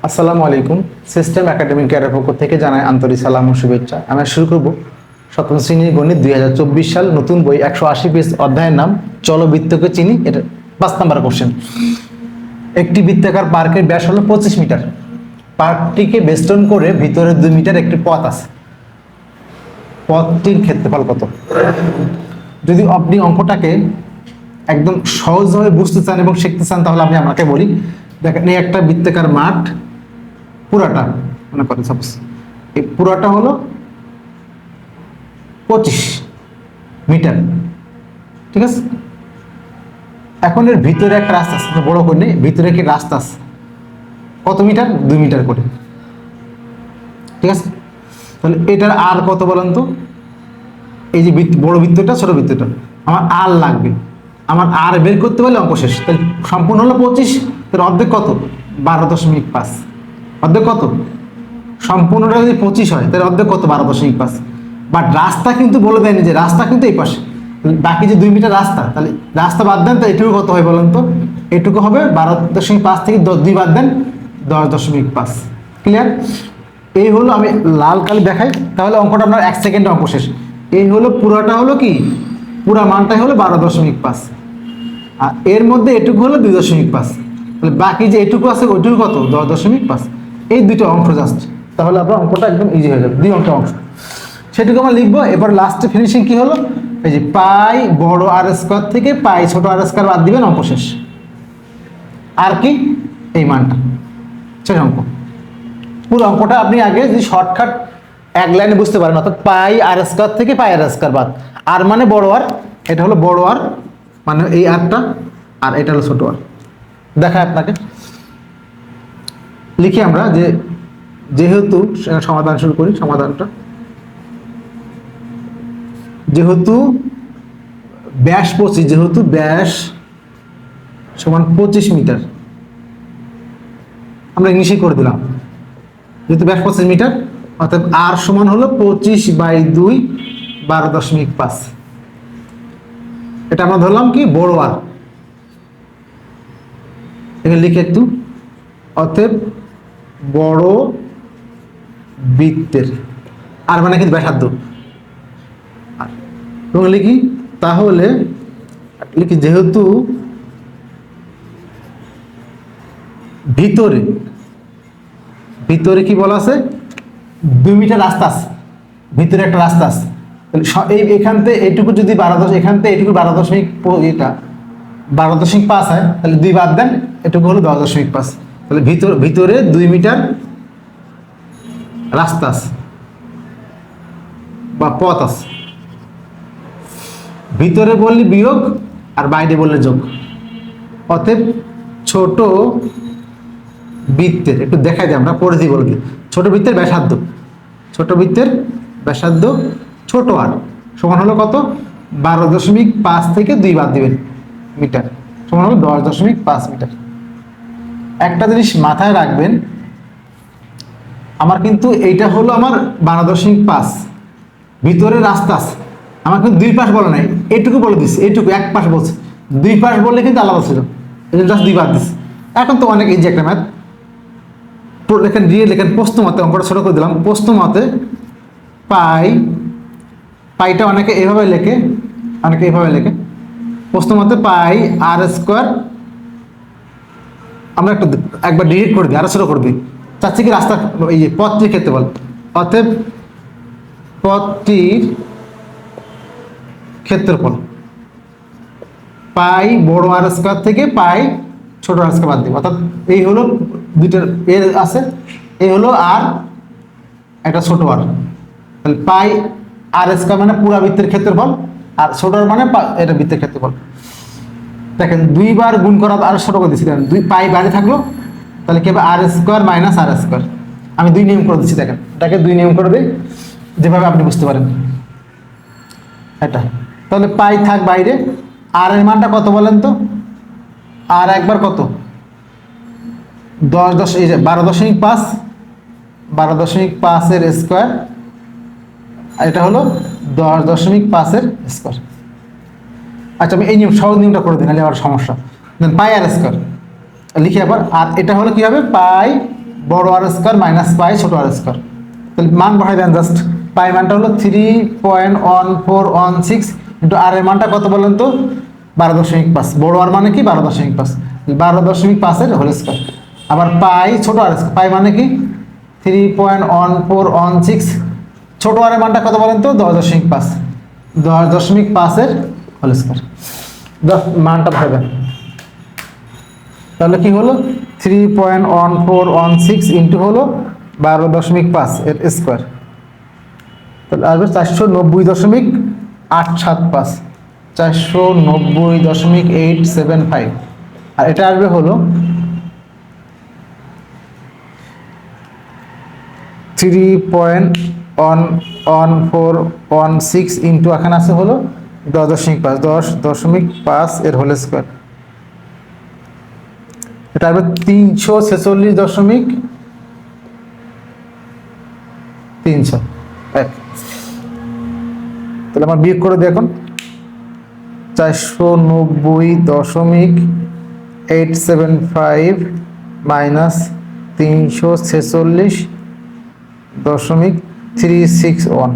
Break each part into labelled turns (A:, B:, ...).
A: আসসালামু আলাইকুম। System academic cadre পক্ষ থেকে জানাই আন্তরিক সালাম ও শুভেচ্ছা। আমরা শুরু করব সপ্তম শ্রেণীর গণিত 2024 সাল নতুন বই 180 পেজ অধ্যায়ের নাম চলো বৃত্তকে চিনি। এটা 5 নাম্বার কোশ্চেন। একটি বৃত্তাকার পার্কের ব্যাস হলো 25 মিটার। পার্কটিকে বেষ্টন করে ভিতরে 2 মিটার একটি পথ আছে। পথটির ক্ষেত্রফল কত? যদি আপনি অঙ্কটাকে একদম সহজভাবে বুঝতে চান এবং শিখতে চান তাহলে আমি আপনাকে বলি, দেখেন এই একটা বৃত্তাকার মাঠ, পুরাটা মনে করেন সাপোজ এই পুরাটা হলো 25 মিটার, ঠিক আছে। এখন এর ভিতরে একটা রাস্তা আছে, বড় করে নেই, ভিতরে কি রাস্তা আছে কত মিটার? 2 মিটার করে, ঠিক আছে। তাহলে এটার আর কত বলেন তো? এই যে বড় বৃত্তটা ছোট বৃত্তটা, আমার আর লাগবে। আমার আর বের করতে পারলে অঙ্ক শেষ। তাহলে সম্পূর্ণ হলো 25, তার অর্ধেক কত? 12.5। অর্ধেক কত? সম্পূর্ণটা যদি 25 হয় তাহলে অর্ধেক কত? 12.5। বাট রাস্তা কিন্তু বলে দেয়নি যে রাস্তা কিন্তু এই পাশে, বাকি যে 2 মিটার রাস্তা, তাহলে রাস্তা বাদ দেন তো এটুকু কত হয় বলেন তো? এটুকু হবে 12.5 থেকে 2 বাদ দেন 10.5। ক্লিয়ার? এই হলো, আমি লাল কালি দেখাই তাহলে অঙ্কটা আপনার 1 সেকেন্ডে অঙ্ক শেষ। এই হলো পুরাটা হলো কি, পুরা মানটাই হলো 12.5, আর এর মধ্যে এটুকু হলো 2.5। তাহলে বাকি যে এটুকু আছে ওইটুকু কত? 10.5। এই দুটো অংশ জাস্ট, তাহলে আপনার অঙ্কটা একদম ইজি হয়ে যাবে। 2 অঙ্কের অংশ সেটুকু আমরা লিখবো। এবার লাস্টে ফিনিশিং কি হলো? এই যে পাই বড় আর স্কোয়ার থেকে পাই ছোট আর স্কোয়ার বাদ দিবেন, অঙ্ক শেষ। আর কি? এই মানটা শেষ অঙ্ক। পুরো অঙ্কটা আপনি আগে যদি শর্টকাট এক লাইনে বুঝতে পারেন, অর্থাৎ পাই আর স্কোয়ার থেকে পাই আর স্কোয়ার বাদ, আর মানে বড় আর, এটা হলো বড় আর মানে এই আরটা, আর এটা হলো ছোট আর। দেখায় আপনাকে, লিখি আমরা যে যেহেতু সমাধান শুরু করি। সমাধানটা যেহেতু ব্যাস 25, যেহেতু ব্যাস সমান 25 মিটার, আমরা ইংলিশে করে দিলাম। যেহেতু ব্যাস 25 মিটার, অর্থাৎ আর সমান হলো 25/2 12.5। এটা আমরা ধরলাম কি বড় আর, এখানে লিখে একটু, অতএব বড় বৃত্তের আর মানে কিন্তু ব্যাসার্ধ। এবং লিখি তাহলে, লিখি যেহেতু ভিতরে ভিতরে কি বলা আছে? 2 মিটার রাস্তা আছে, ভিতরে একটা রাস্তা আছে। তাহলে এখান থেকে এইটুকু যদি 12, এখান থেকে এইটুকু 12.5 হয়, তাহলে 2 বাদ দেন, এটুকু হলো 10.5। তাহলে ভিতরে 2 মিটার রাস্তা আছে বা পথ আছে। ভিতরে বললে বিয়োগ আর বাইরে বললে যোগ। অতএব ছোট বৃত্তের, একটু দেখাই যায় আমরা পরিধি বলবি, ছোট বৃত্তের ব্যাসার্ধ, ছোট বৃত্তের ব্যাসার্ধ ছোট আর সমান হলো কত? 12.5 থেকে 2 বাদ দিবেন মিটার, সমান হলো 10.5 মিটার। একটা জিনিস মাথায় রাখবেন, আমার কিন্তু এইটা হলো আমার 12.5, ভিতরে রাস্তা আছে, আমার কিন্তু 2 পাশ বলে নাই, এইটুকু বলে দিচ্ছে, এইটুকু এক পাশ বলছে। 2 পাশ বললে কিন্তু আলাদা ছিল, এই জন্য জাস্ট 2 বাদ দিচ্ছে। এখন তো অনেক ইজি একটা ম্যাথ। লেখেন দিয়ে লেখেন প্রশ্ন মতে, অঙ্কটা ছোট করে দিলাম। প্রশ্ন মতে পাইটা অনেকে এইভাবে লেখে, অনেকে এইভাবে লেখে। প্রশ্ন মতে পাই আর স্কোয়ার, আমরা একবার ডিলিট করে দিই, আরো ছোট করে দিই। চাচ্ছি কি রাস্তা, এই যে পথটির ক্ষেত্রফল, অতএব পথটির ক্ষেত্রফল পাই বড় আর স্কোয়ার থেকে পাই ছোট আর স্কোয়ার বাদ দিব। অর্থাৎ এই হলো দুইটার এর আছে, এই হলো আর একটা ছোট আর, তাহলে পাই আর স্কোয়ার মানে পুরা বৃত্তের ক্ষেত্রফল, আর ছোট আর মানে এটা বৃত্তের ক্ষেত্রফল। দেখেন 2 বার গুণ করা আর ছোট করে দিচ্ছি, দেখেন 2 পাই বাইরে থাকলো, তাহলে কি হবে? আর স্কোয়ার মাইনাস আর স্কোয়ার। আমি 2 নিয়ম করে দিচ্ছি, দেখেন এটাকে 2 নিয়ম করে দিই যেভাবে আপনি বুঝতে পারেন এটা। তাহলে পাই থাক বাইরে, আর এর মানটা কত বলেন তো? আর একবার কত? 12.5, 12.5 এর স্কোয়ার, আর এটা হলো 10.5 এর স্কোয়ার। আচ্ছা আমি এই নিয়ম, সহজ নিয়মটা করে দিই, নাহলে আবার সমস্যা। দেন পাই আর স্কোয়ার লিখি আবার, আর এটা হলো কি হবে? পাই বড় আর স্কোয়ার মাইনাস পাই ছোট আর স্কোয়ার। তাহলে মান বসাই দেন জাস্ট। পাই মানটা হলো 3.1416 ইন্টু আর এর মানটা কত বলেন তো 12.5। বড় আর মানে কি 12.5, 12.5 হোল স্কোয়ার। আবার পাই ছোট আর স্কোয়ার, পাই মানে কি 3.1416, ছোট আর এর মানটা কত বলেন তো 10.5, 10.5 হোল স্কোয়ার। মানটা ভাবেন তাহলে কি হলো 3.1416 ইন্টু হলো 12.5 এর স্কোয়ার, তাহলে আসবে 490.875, 490.875। আর এটা আসবে হলো 3.1416 ইন্টু এখানে আছে হলো 10.5, 10.5 এর হোল স্কোয়ার। এটা আসবে 346.300। তাহলে আমার বিয়োগ করে দিই এখন 490.875 মাইনাস 346.361, 144.51,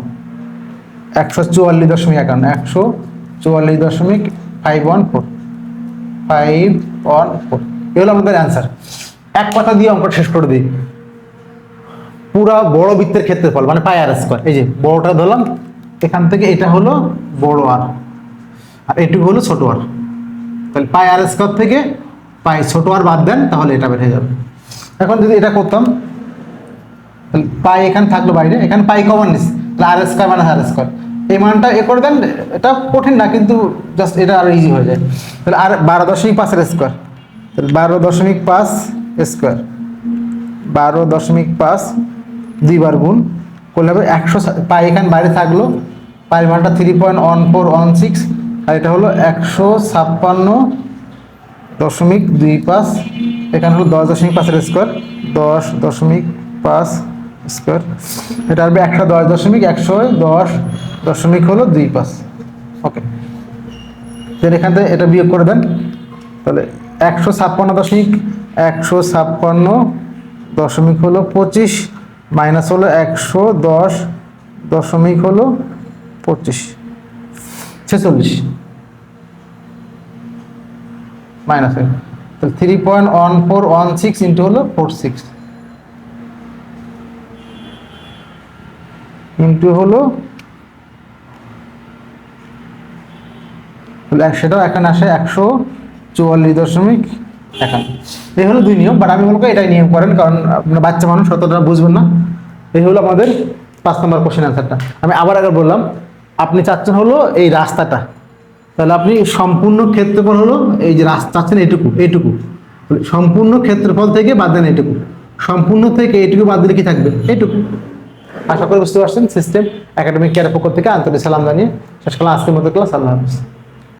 A: 144.514 এগুলো আমাদের অ্যান্সার। এক কথা দিয়ে অঙ্কটা শেষ করে দিই। পুরা বড় বৃত্তের ক্ষেত্রফল মানে পাই আর স্কোয়ার, এই যে বড়টা ধরলাম, এখান থেকে এটা হলো বড় আর এটুকু হলো ছোট আর। তাহলে পাই আর স্কোয়ার থেকে পাই ছোট আর বাদ দেন তাহলে এটা বের হয়ে যাবে। এখন যদি এটা করতাম তাহলে পাই এখানে থাকলো বাইরে, এখানে পাই কমন নিচ্ছি, তাহলে আর স্কোয়ার মানে আর স্কোয়ার, এই মানটা এ করে দেন। এটা কঠিন না কিন্তু জাস্ট এটা আরো ইজি হয়ে যায়। তাহলে আর 12.5 এর স্কোয়ার, তাহলে 12.5 স্কোয়ার, 12.5 দুইবার গুণ করলে হবে 100। পাই এখানে বাইরে থাকলো, পাই মানটা 3.1416 আর এটা হলো 156.25, এখানে হলো 10.5 এর স্কোয়ার, 10.5 স্কোয়ার, এটা আসবে 110.110 হলো 25। ওকে, তাহলে এখান থেকে এটা বিয়োগ করে দেন। তাহলে 156 হলো 25 মাইনাস হলো 110 হলো 25, 46 মাইনাস, তাহলে 3.1416 ইন্টু হলো 46 ইন্টু হলো, সেটাও এখানে আসে 144.51। এই হলো দুই নিয়ম, বাট আমি বলবো এটাই নিয়ম করেন, কারণ আপনার বাচ্চা মানুষ অতটা বুঝবেন না। এই হলো আমাদের 5 নম্বর কোশ্চেন অ্যান্সারটা। আমি আবার বললাম, আপনি চাচ্ছেন হলো এই রাস্তাটা, তাহলে আপনি সম্পূর্ণ ক্ষেত্রফল হলো এই যে রাস্তা চাচ্ছেন এইটুকু, সম্পূর্ণ ক্ষেত্রফল থেকে বাদ দেন এইটুকু, সম্পূর্ণ থেকে এইটুকু বাদ দিলে কি থাকবে এইটুকু। আশা করি বুঝতে পারছেন। সিস্টেম একাডেমিক কেয়ারের পক্ষ থেকে আন্তরিক সালাম জানিয়ে শেষ করলাম আজকের মতো ক্লাস। আল্লাহ হাফেজ।